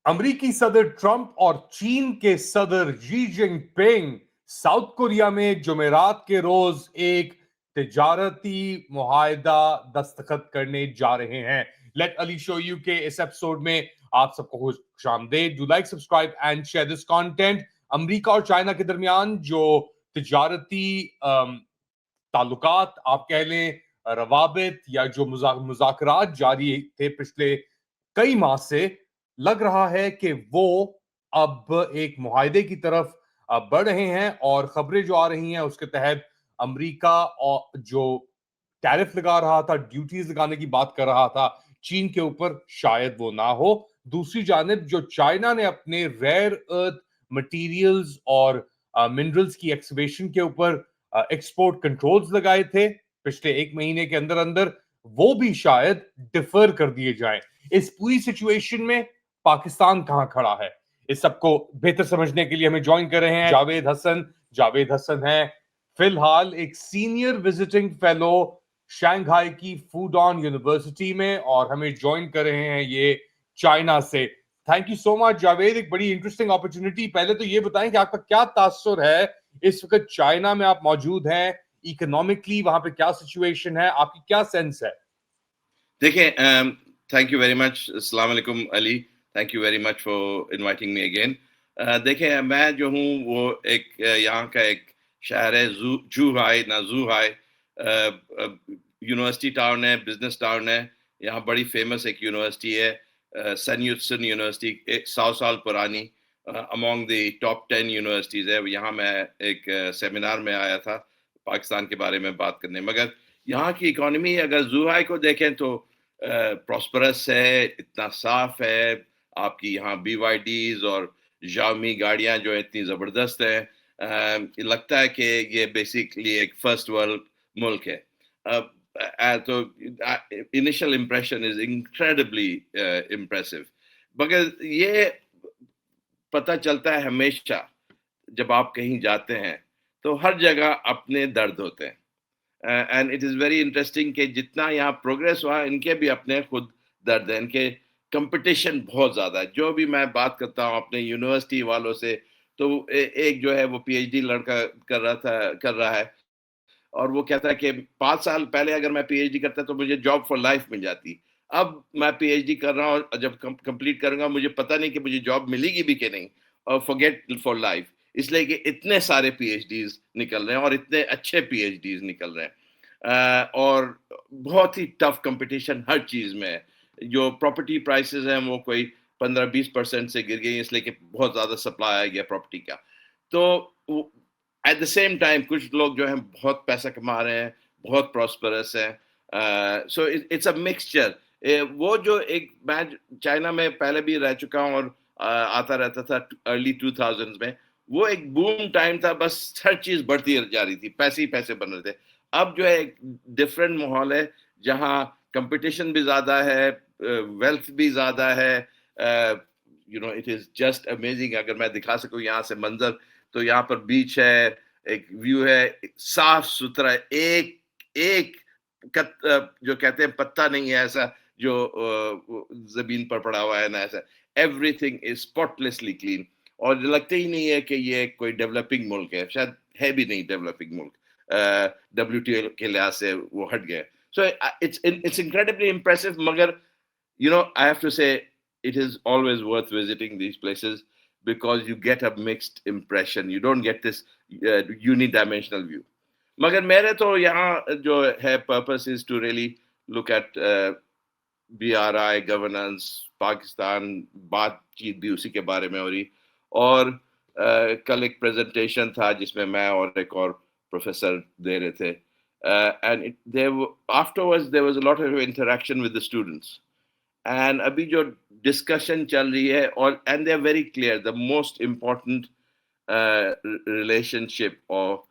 अमरीकी सदर ट्रंप और चीन के सदर शी जिनपिंग साउथ कोरिया में जुमेरात के रोज एक तिजारती मुआहदा दस्तखत करने जा रहे हैं. लेट अली शो यू के इस एपिसोड में आप सबको खुशामदीद. Do like, subscribe and share this content. अमरीका और चाइना के दरमियान जो तिजारती ताल्लुकात आप कह लें, रवाबित या जो मुज़ाकरात जारी थे पिछले कई माह से, लग रहा है कि वो अब एक मुआहदे की तरफ बढ़ रहे हैं. और खबरें जो आ रही हैं उसके तहत अमेरिका और जो टैरिफ लगा रहा था, ड्यूटीज लगाने की बात कर रहा था चीन के ऊपर, शायद वो ना हो. दूसरी जानिब जो चाइना ने अपने रेयर अर्थ मटेरियल्स और मिनरल्स की एक्सकेवेशन के ऊपर एक्सपोर्ट कंट्रोल्स लगाए थे पिछले एक महीने के अंदर अंदर, वो भी शायद डिफर कर दिए जाएं. इस पूरी सिचुएशन में पाकिस्तान कहां खड़ा है, इस सबको बेहतर समझने के लिए हमें ज्वाइन कर रहे हैं जावेद हसन. जावेद हसन है फिलहाल एक सीनियर विजिटिंग फेलो शंघाई की फूडॉन यूनिवर्सिटी में, और हमें ज्वाइन कर रहे हैं ये चाइना से. Thank you so much Javed, एक बड़ी इंटरेस्टिंग अपॉर्चुनिटी. पहले तो ये बताएं कि आपका क्या तासुर है, इस वक्त चाइना में आप मौजूद हैं, इकोनॉमिकली वहां पे क्या सिचुएशन है, आपकी क्या सेंस है? देखिए, थैंक यू वेरी मच. अस्सलाम वालेकुम Ali, thank you very much for inviting me again. देखिए, मैं जो हूँ वो एक यहाँ का एक शहर है जूहाई ना जूहाई, यूनिवर्सिटी टाउन है, बिजनेस टाउन है. यहाँ बड़ी फेमस एक यूनिवर्सिटी है, सन युत्सन यूनिवर्सिटी, 100 साल पुरानी, अमॉन्ग द टॉप 10 यूनिवर्सिटीज़ है. यहाँ मैं एक सेमिनार में आया था पाकिस्तान के बारे में बात करने. मगर यहाँ की इकोनॉमी अगर जूहाई को देखें तो प्रॉस्परस है, इतना साफ है. आपकी यहाँ BYDs और Xiaomi गाड़ियाँ जो इतनी ज़बरदस्त हैं, लगता है कि ये बेसिकली एक फर्स्ट वर्ल्ड मुल्क है. तो initial impression is incredibly impressive. मगर ये पता चलता है हमेशा जब आप कहीं जाते हैं तो हर जगह अपने दर्द होते हैं. And it is very interesting कि जितना यहाँ प्रोग्रेस हुआ, इनके भी अपने खुद दर्द है. इनके कंपटीशन बहुत ज़्यादा है. जो भी मैं बात करता हूँ अपने यूनिवर्सिटी वालों से, तो एक जो है वो PhD लड़का कर रहा है, और वो कहता है कि 5 साल पहले अगर मैं PhD करता तो मुझे जॉब फॉर लाइफ मिल जाती. अब मैं PhD कर रहा हूँ, जब कंप्लीट करूँगा मुझे पता नहीं कि मुझे जॉब मिलेगी भी कि नहीं, और फॉरगेट फॉर लाइफ. इसलिए कि इतने सारे PhDs निकल रहे हैं और इतने अच्छे PhDs निकल रहे हैं. और बहुत ही टफ कंपटीशन हर चीज़ में है. जो प्रॉपर्टी प्राइसेस हैं वो कोई 15-20% से गिर गई, इसलिए कि बहुत ज़्यादा सप्लाई आ गया प्रॉपर्टी का. तो एट द सेम टाइम कुछ लोग जो हैं बहुत पैसा कमा रहे हैं, बहुत प्रॉस्परस हैं. So it's a mixture. वो जो एक, मैं चाइना में पहले भी रह चुका हूँ और आता रहता था अर्ली 2000s में. वो एक बूम टाइम था, बस हर चीज़ बढ़ती जा रही थी, पैसे ही पैसे बन रहे थे. अब जो है एक डिफरेंट माहौल है जहाँ कंपटीशन भी ज़्यादा है, वेल्थ भी ज़्यादा है. It is just amazing. अगर मैं दिखा सकूँ यहाँ से मंजर, तो यहाँ पर बीच है, एक व्यू है, साफ सुथरा, एक जो कहते हैं पत्ता नहीं है ऐसा जो जमीन पर पड़ा हुआ है ना, ऐसा. एवरीथिंग इज स्पॉटलेसली क्लीन, और लगता ही नहीं है कि ये कोई डेवलपिंग मुल्क है. शायद है भी नहीं डेवलपिंग मुल्क. WTO के लिहाज से वो हट गए. So it's incredibly impressive. Magar, I have to say it is always worth visiting these places because you get a mixed impression. You don't get this unidimensional view. Magar mere to yahan jo hai purpose is to really look at BRI governance, Pakistan, बातचीत भी उसी के बारे में हो रही. और कल एक प्रेजेंटेशन था जिसमें मैं और एक और प्रोफेसर दे रहे थे. And afterwards there was a lot of interaction with the students. And अभी जो discussion चल रही है, और and they are very clear, the most important relationship or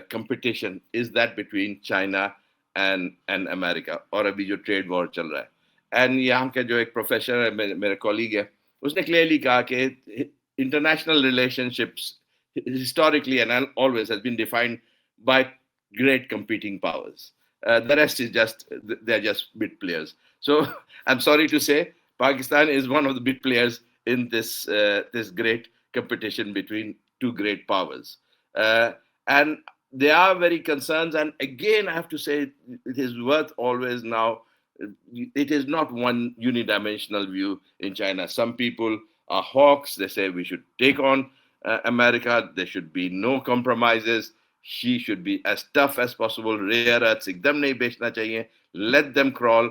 competition is that between China and America. और अभी जो trade war चल रहा है. And यहाँ के जो एक प्रोफेसर है, मेरे कॉलीग है, उसने clearly कहा कि international relationships historically and always has been defined by great competing powers. The rest is just, they're just bit players. So I'm sorry to say, Pakistan is one of the bit players in this great competition between two great powers. And there are very concerns. And again, I have to say, it is worth always now, it is not one unidimensional view in China. Some people are hawks. They say we should take on America. There should be no compromises. She should be as tough as possible. Rare earths ekdam nahi bechna chahiye. Let them crawl.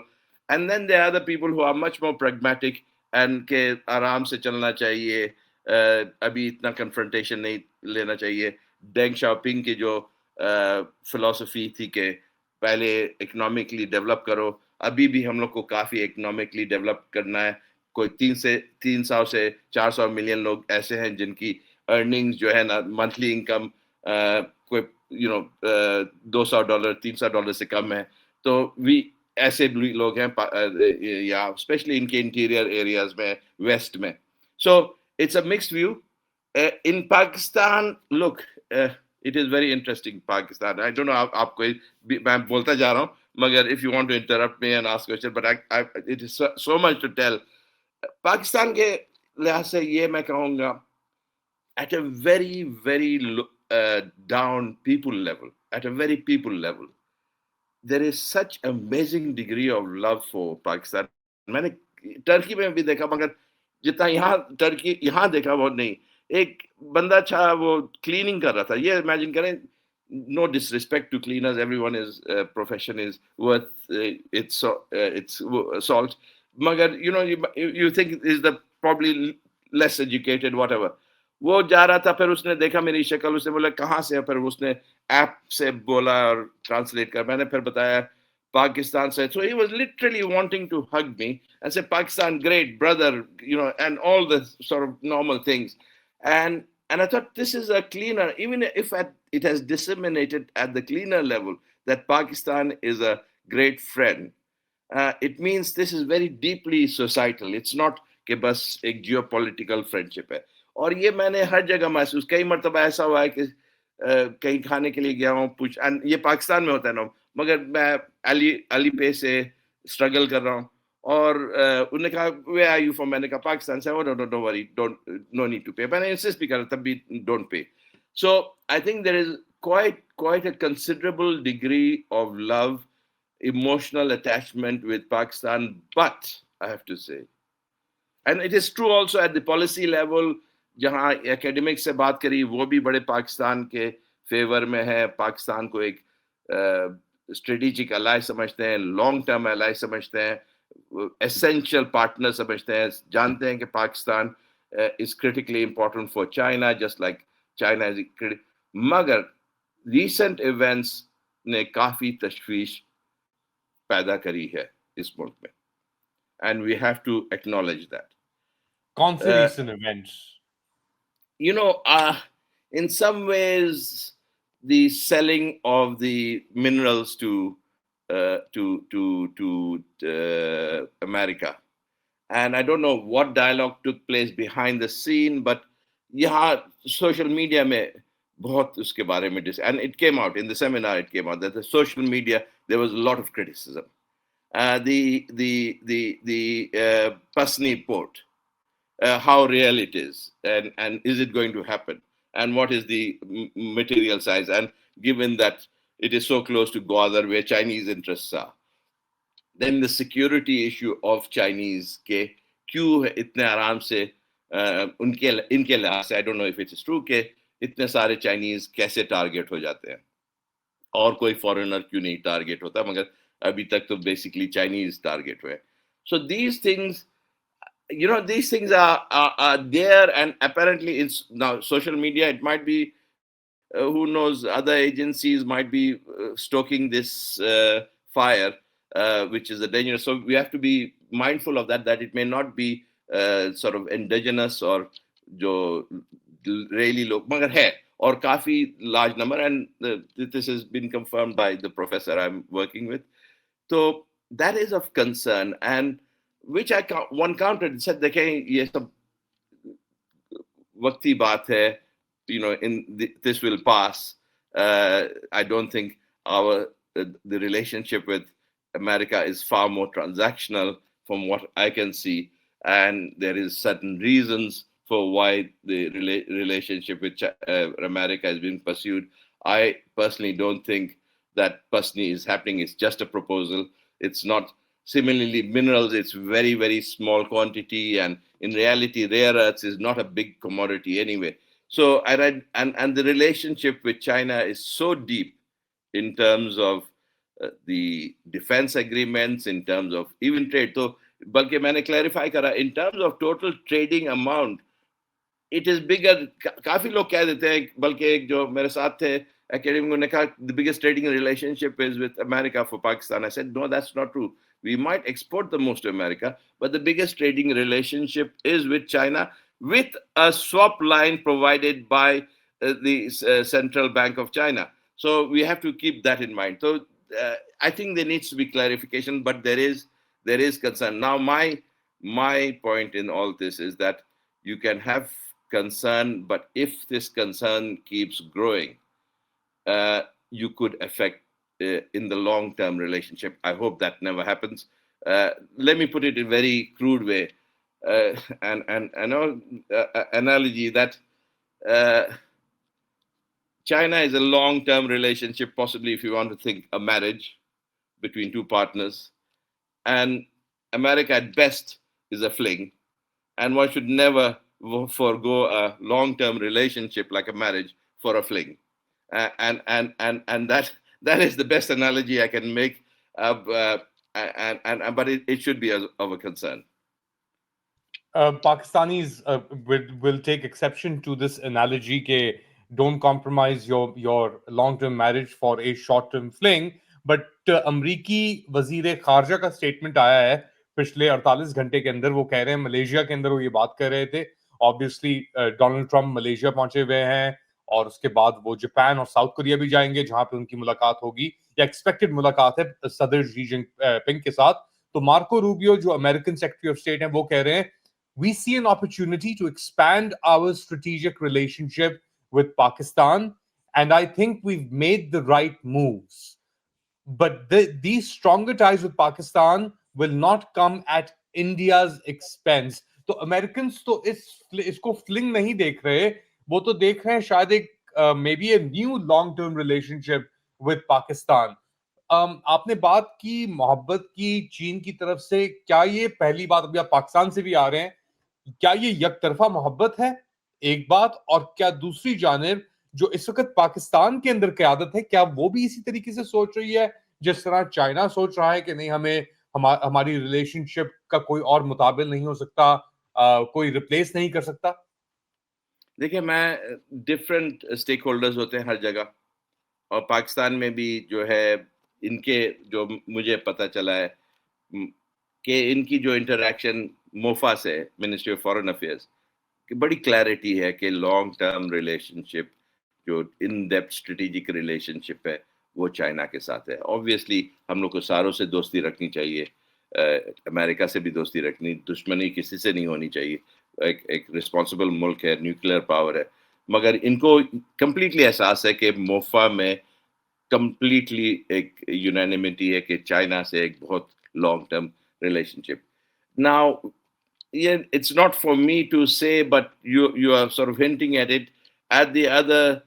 And then there are other people who are much more pragmatic and ke आराम से चलना चाहिए. अभी इतना confrontation नहीं लेना चाहिए. Deng Xiaoping की जो philosophy थी कि पहले economically develop करो. अभी भी हम लोग को काफी economically develop करना है. कोई 300 से 400 मिलियन लोग ऐसे हैं जिनकी earnings जो है ना monthly income कोई $200 $300 से कम है. तो we ऐसे लोग हैं या especially इनके interior areas में west में. So it's a mixed view. In Pakistan, look, it is very interesting, Pakistan. I don't know आप कोई मैं बोलता जा रहा हूँ मगर if you want to interrupt me and ask question, but it is so much to tell. Pakistan के लिहाज से ये मैं कहूँगा at a very very down people level, at a very people level, there is such amazing degree of love for Pakistan. मैंने Turkey में भी देखा मगर जितना यहाँ टर्की यहाँ देखा वो नहीं. एक बंदा था वो क्लीनिंग कर रहा था. ये इमेजिन करें, no disrespect to cleaners, everyone is profession is worth its salt. Magar you think is the probably less educated whatever. वो जा रहा था, फिर उसने देखा मेरी शक्ल, उसने बोला कहाँ से है, फिर उसने ऐप से बोला और ट्रांसलेट कर. मैंने फिर बताया पाकिस्तान से. So he was literally wanting to hug me and say Pakistan great brother, and all the sort of normal things. And I thought this is a cleaner, even if it has disseminated at the cleaner level that Pakistan is a great friend. It means this is very deeply societal. It's not कि बस एक geopolitical friendship है. और ये मैंने हर जगह महसूस, कई मरतबा ऐसा हुआ है कि कहीं खाने के लिए गया हूँ ये पाकिस्तान में होता है ना, मगर मैं अली पे से स्ट्रगल कर रहा हूँ और उन्होंने कहा where are you from, मैंने कहा पाकिस्तान से. oh no worry, no need to pay. मैंने इंसिस्ट भी करा तब भी don't pay. So I think there is quite a considerable degree of love, emotional attachment with Pakistan. But I have to say, and it is true also at the policy level, जहाँ academic से बात करी वो भी बड़े पाकिस्तान के favour में है. पाकिस्तान को एक स्ट्रेटेजिक अलाई समझते हैं, लॉन्ग टर्म अलाई समझते हैं, एसेंशियल पार्टनर समझते हैं. जानते हैं कि Pakistan is critically important for China, just like China is critical. मगर recent events ने काफी तशवीश पैदा करी है इस मुल्क में, and we have to acknowledge that. कौन से recent events? In some ways, the selling of the minerals to America, and I don't know what dialogue took place behind the scene, but यहाँ social media में बहुत उसके बारे में and it came out in the seminar. It came out that the social media there was a lot of criticism. The Pasni port. How real it is, and is it going to happen, and what is the material size, and given that it is so close to Gwadar where Chinese interests are, then the security issue of Chinese के क्यों इतने आराम से इनके लिहाज से, I don't know if it is true कि इतने सारे Chinese कैसे target हो जाते हैं और कोई foreigner क्यों नहीं target होता, मगर अभी तक तो basically Chinese target हुए. So these things are there, and apparently it's now social media. It might be who knows, other agencies might be stoking this fire, which is a danger. So we have to be mindful of that it may not be sort of indigenous or जो really लोग मगर है और काफी large number, and this has been confirmed by the professor I'm working with. So that is of concern, and which one countered, said देखें ये सब वक्ती बात है, this will pass. I don't think the relationship with America is far more transactional from what I can see, and there is certain reasons for why the relationship with America is being pursued. I personally don't think that Pasni is happening. It's just a proposal. It's not. Similarly, minerals, it's very, very small quantity, and in reality, rare earths is not a big commodity anyway. So, and the relationship with China is so deep in terms of the defense agreements, in terms of even trade. So, बल्कि मैंने clarify करा, in terms of total trading amount, it is bigger. काफी लोग कह देते हैं, बल्कि एक जो मेरे साथ थे academic ने कहा the biggest trading relationship is with America for Pakistan. I said no, that's not true. We might export the most to America, but the biggest trading relationship is with China, with a swap line provided by the Central Bank of China. So we have to keep that in mind. So I think there needs to be clarification, but there is concern. Now my point in all this is that you can have concern, but if this concern keeps growing, you could affect in the long-term relationship. I hope that never happens. Let me put it in a very crude way, and analogy that China is a long-term relationship, possibly if you want to think a marriage between two partners, and America at best is a fling, and one should never forego a long-term relationship like a marriage for a fling. And that is the best analogy I can make, but it should be of a concern. Pakistanis will take exception to this analogy ke don't compromise your long-term marriage for a short-term fling. But अमरीकी वजीर खारजा का statement आया है पिछले 48 घंटे के अंदर. वो कह रहे हैं, मलेशिया के अंदर वो ये बात कर रहे थे. ऑब्वियसली डोनाल्ड ट्रम्प मलेशिया पहुंचे हुए हैं और उसके बाद वो जापान और साउथ कोरिया भी जाएंगे जहां पे उनकी मुलाकात होगी, या एक्सपेक्टेड मुलाकात है सदर शी जिनपिंग के साथ. तो मार्को रूबियो जो अमेरिकन सेक्रेटरी ऑफ स्टेट हैं वो कह रहे हैं, we see an opportunity to expand our strategic relationship with Pakistan, and I think we've made the right moves. But these stronger ties with Pakistan will not come at India's expense. तो Americans तो इसको fling नहीं देख रहे, वो तो देख रहे हैं शायद एक maybe a new long-term relationship with Pakistan. आपने बात की मोहब्बत की चीन की तरफ से, क्या ये पहली बात, अभी आप पाकिस्तान से भी आ रहे हैं, क्या ये यकतरफा मोहब्बत है एक बात, और क्या दूसरी जानिब जो इस वक्त पाकिस्तान के अंदर क़यादत है, क्या वो भी इसी तरीके से सोच रही है जिस तरह चाइना सोच रहा है कि नहीं, हमारी रिलेशनशिप का कोई और मुताबिल नहीं हो सकता, कोई रिप्लेस नहीं कर सकता? देखिए, मैं डिफरेंट स्टेक होल्डर्स होते हैं हर जगह, और पाकिस्तान में भी जो है इनके, जो मुझे पता चला है कि इनकी जो इंटरैक्शन मोफा से, मिनिस्ट्री ऑफ फॉरेन अफेयर्स, कि बड़ी क्लैरिटी है कि लॉन्ग टर्म रिलेशनशिप, जो इन डेप्थ स्ट्रेटेजिक रिलेशनशिप है, वो चाइना के साथ है. ऑब्वियसली हम लोग को सारों से दोस्ती रखनी चाहिए, अमेरिका से भी दोस्ती रखनी, दुश्मनी किसी से नहीं होनी चाहिए. एक रिस्पॉन्सिबल मुल्क है, न्यूक्लियर पावर है, मगर इनको कंप्लीटली एहसास है कि मोफा में कंप्लीटली एक यूनानिमिटी है कि चाइना से एक बहुत long term relationship. Now it's not for me to say, but you are sort of hinting at it. At the other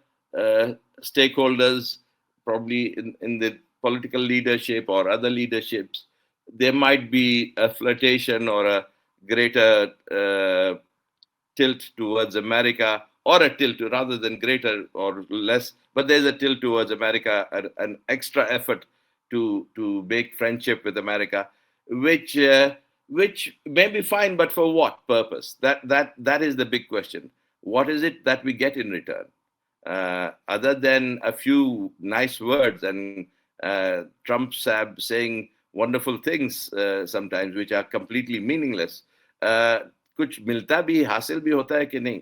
stakeholders, probably in the political leadership or other leaderships, there might be a flirtation or a greater tilt towards America, or a tilt rather than greater or less, but there's a tilt towards America, an extra effort to make friendship with America, which may be fine, but for what purpose? That is the big question. What is it that we get in return? Other than a few nice words and Trump saying wonderful things sometimes, which are completely meaningless. कुछ मिलता भी, हासिल भी होता है कि नहीं?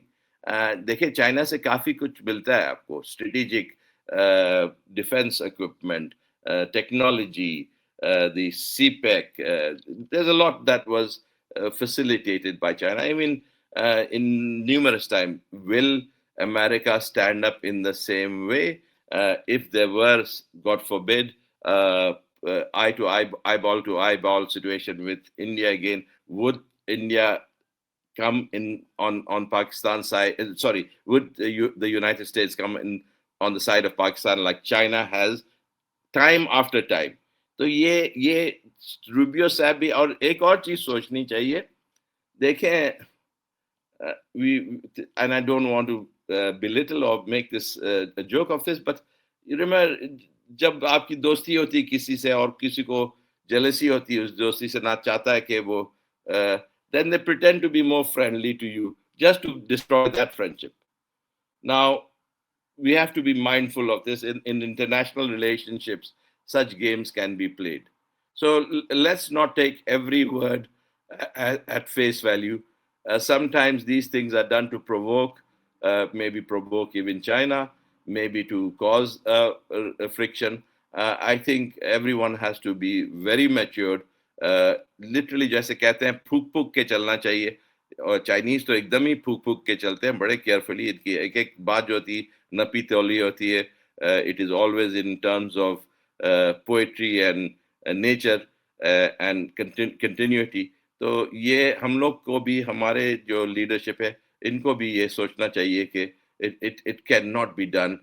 देखिए, चाइना से काफी कुछ मिलता है आपको, strategic defence equipment, technology, the CPEC. There's a lot that was facilitated by China. I mean, in numerous time. Will America stand up in the same way if there were, God forbid, eye to eye, eyeball to eyeball situation with India again? Would India come in on Pakistan's side? Sorry, would the United States come in on the side of Pakistan like China has time after time? تو یہ Rubio صاحب بھی. اور ایک اور چیز سوچنی چاہیے, دیکھیں, and I don't want to belittle or make this a joke of this, but you remember جب آپ کی دوستی ہوتی کسی سے اور کسی کو جیلسی ہوتی ہے اس دوستی سے, نہ چاہتا ہے کہ وہ then they pretend to be more friendly to you just to destroy that friendship. Now, we have to be mindful of this. In international relationships, such games can be played. So let's not take every word at face value. Sometimes these things are done to provoke, maybe provoke even China, maybe to cause a friction. I think everyone has to be very matured. Literally جیسے کہتے ہیں پھوک پھوک کے چلنا چاہیے, اور Chinese تو ایک دم ہی پھوک پھوک کے چلتے ہیں بڑے کیئرفلی. ان کی ایک ایک بات جو ہوتی ہے نپی تولی ہوتی ہے. It is always in terms of poetry and nature and continuity. تو یہ ہم لوگ کو بھی, ہمارے جو لیڈرشپ ہے ان کو بھی یہ سوچنا چاہیے کہ it cannot be done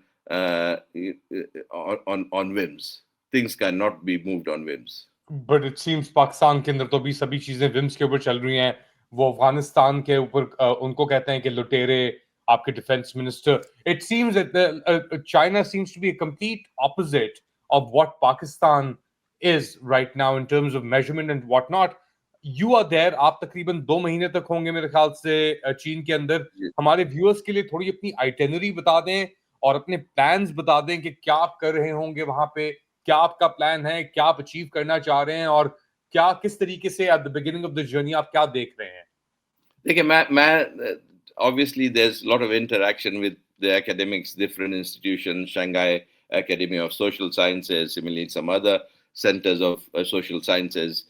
on whims. Things cannot be moved on whims. But it seems Pakistan کے اندر تو بھی سبھی چیزیں ومس کے اوپر چل رہی ہیں. وہ افغانستان کے اوپر ان کو کہتے ہیں کہ لٹیرے, آپ کے defence minister. It seems China seems to be a complete opposite of what Pakistan is right now in terms of measurement and what not. You are there, آپ تقریباً 2 مہینے تک ہوں گے میرے خیال سے چین کے اندر. ہمارے ویورز کے لیے تھوڑی اپنی آئٹنری بتا دیں اور اپنے پلانز بتا دیں کہ کیا آپ کر رہے ہوں گے وہاں پہ, کیا آپ کا پلان ہے, کیا آپ اچیو کرنا چاہ رہے ہیں, اور کیا کس طریقے سے at the beginning of the journey آپ کیا دیکھ رہے ہیں. دیکھیں, میں obviously there's a lot of interaction with the academics, different institutions, Shanghai Academy of Social Sciences, similarly some other centers of social sciences.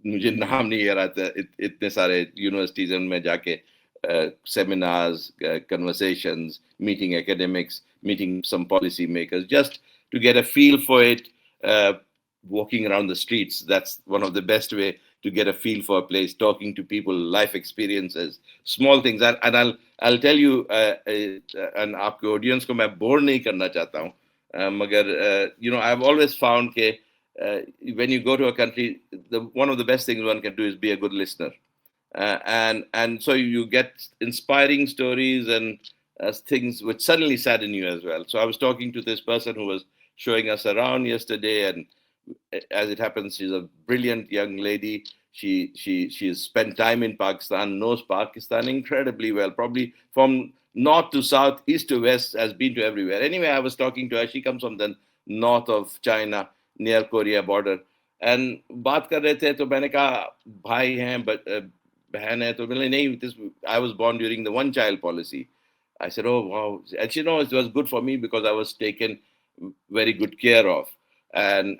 مجھے نام نہیں یاد آتا, اتنے سارے یونیورسٹیز ان میں جا کے seminars, conversations, meeting academics, meeting some policy makers, just to get a feel for it. Walking around the streets, that's one of the best way to get a feel for a place, talking to people, life experiences, small things. And I'll tell you, and آپ کے audience کو میں bore نہیں کرنا چاہتا ہوں, مگر I've always found کہ when you go to a country, one of the best things one can do is be a good listener. And so you get inspiring stories and things which suddenly sadden you as well. So I was talking to this person who was showing us around yesterday, and as it happens, she's a brilliant young lady. She's spent time in Pakistan, knows Pakistan incredibly well, probably from north to south, east to west, has been to everywhere. Anyway, I was talking to her. She comes from the north of China, near Korea border. And baat kar rahe the, to maine kaha bhai hain, بہن ہے, تو نہیں, I was born during the one child policy. I said, oh wow. And she knows it was good for me because I was taken very good care of, and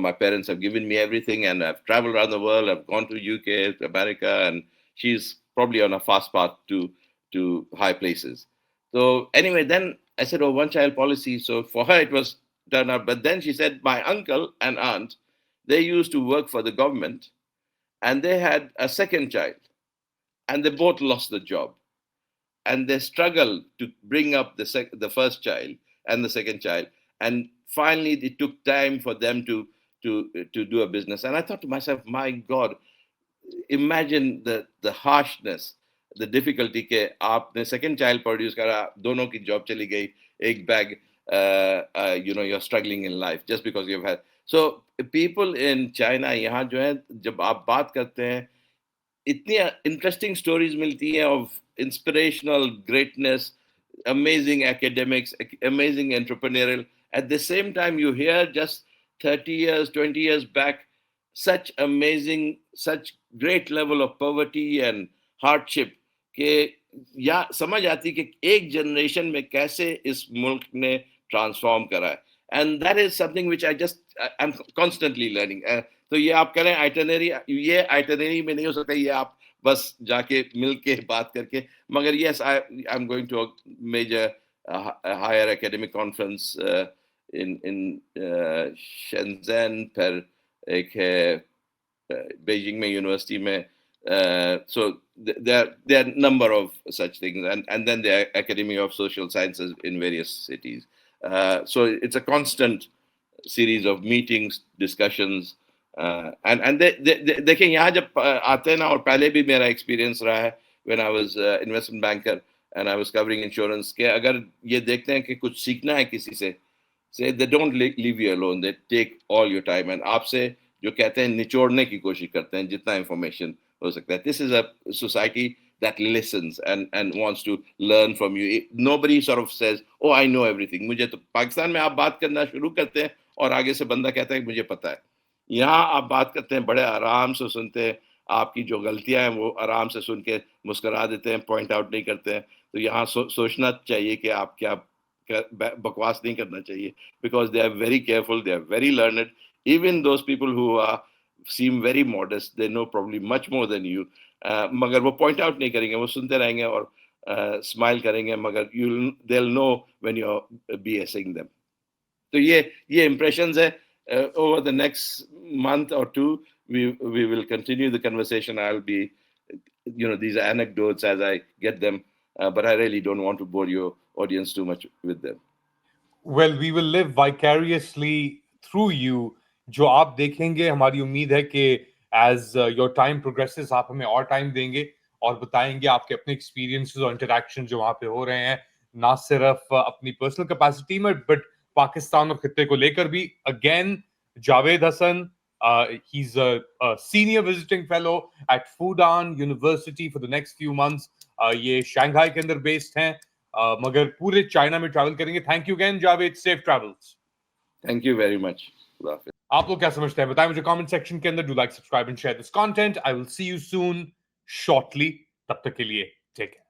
my parents have given me everything, and I've traveled around the world. I've gone to UK, to America, and she's probably on a fast path to high places. So anyway, then I said, oh, one child policy. So for her it was done up. But then she said my uncle and aunt, they used to work for the government, and they had a second child, and they both lost the job, and they struggled to bring up the first child and the second child, and finally it took time for them to do a business. And I thought to myself, my God, imagine the harshness, the difficulty کہ آپ نے second child produce کرا, دونوں کی job چلی گئی, ایک bag, you're struggling in life just because you've had. So people in China یہاں جو ہے, جب آپ بات کرتے ہیں, اتنی interesting stories ملتی ہیں of inspirational greatness, amazing academics, amazing entrepreneurial. At the same time, you hear just 30 years, 20 years back, such amazing, such great level of poverty and hardship کہ یا سمجھ آتی کہ ایک جنریشن میں کیسے اس ملک نے ٹرانسفارم کرا ہے. And that is something which I'm constantly learning. تو یہ آپ کریں آئٹنری, یہ آئٹنری میں نہیں ہو سکتا, یہ آپ بس جا کے مل کے بات کر کے, مگر yes I am going to major higher academic conference in Shenzhen, پھر ایک ہے بیجنگ میں یونیورسٹی میں. So there are number of such things, and then the Academy of Social Sciences in various cities. So it's a constant series of meetings, discussions, and دیکھیں یہاں جب آتے ہیں نا, اور پہلے بھی میرا ایکسپیرینس رہا ہے when I was investment banker and I was covering insurance, کہ اگر یہ دیکھتے ہیں کہ کچھ سیکھنا ہے کسی سے, say they don't leave you alone, they take all your time and آپ سے جو کہتے ہیں نچوڑنے کی کوشش کرتے ہیں جتنا انفارمیشن ہو سکتا ہے. This is a society that listens and wants to learn from you. Nobody sort of says, oh I know everything. مجھے تو پاکستان میں آپ بات کرنا شروع کرتے ہیں اور آگے سے بندہ کہتا ہے کہ مجھے پتا ہے. یہاں آپ بات کرتے ہیں, بڑے آرام سے سنتے ہیں, آپ کی جو غلطیاں ہیں وہ آرام سے سن کے مسکرا دیتے ہیں, پوائنٹ آؤٹ نہیں کرتے ہیں. تو یہاں سوچنا چاہیے کہ آپ کیا بکواس نہیں کرنا چاہیے, because they are very careful, they are very learned. Even those people who seem very modest, they know probably much more than you, مگر وہ پوائنٹ آؤٹ نہیں کریں گے, وہ سنتے رہیں گے اور اسمائل کریں گے, مگر they'll know when you're BSing them. تو یہ impressions ہے. Over the next month or two we will continue the conversation. I'll be, these anecdotes as I get them, but I really don't want to bore your audience too much with them. Well, we will live vicariously through you. جو آپ دیکھیں گے, ہماری امید ہے کہ as your time progresses آپ ہمیں اور ٹائم دیں گے اور بتائیں گے آپ کے اپنے ایکسپیرینسز اور انٹریکشن جو وہاں پہ ہو رہے ہیں, نہ صرف اپنی پرسنل کیپیسٹی میں بٹ پاکستان اور خطے کو لے کر بھی. اگین Javed Hassan, he's a senior visiting fellow at Fudan University for the next few months. یہ شنگھائی کے اندر بیسڈ ہیں, مگر پورے چائنا میں ٹریول کریں گے. Thank you again Javed, safe travels. Thank you very much. آپ لوگ کیا سمجھتے ہیں بتائیں مجھے کامنٹ سیکشن کے اندر. Do like, subscribe and share this content. I will see you soon shortly. تب تک کے لیے ٹیک کیئر.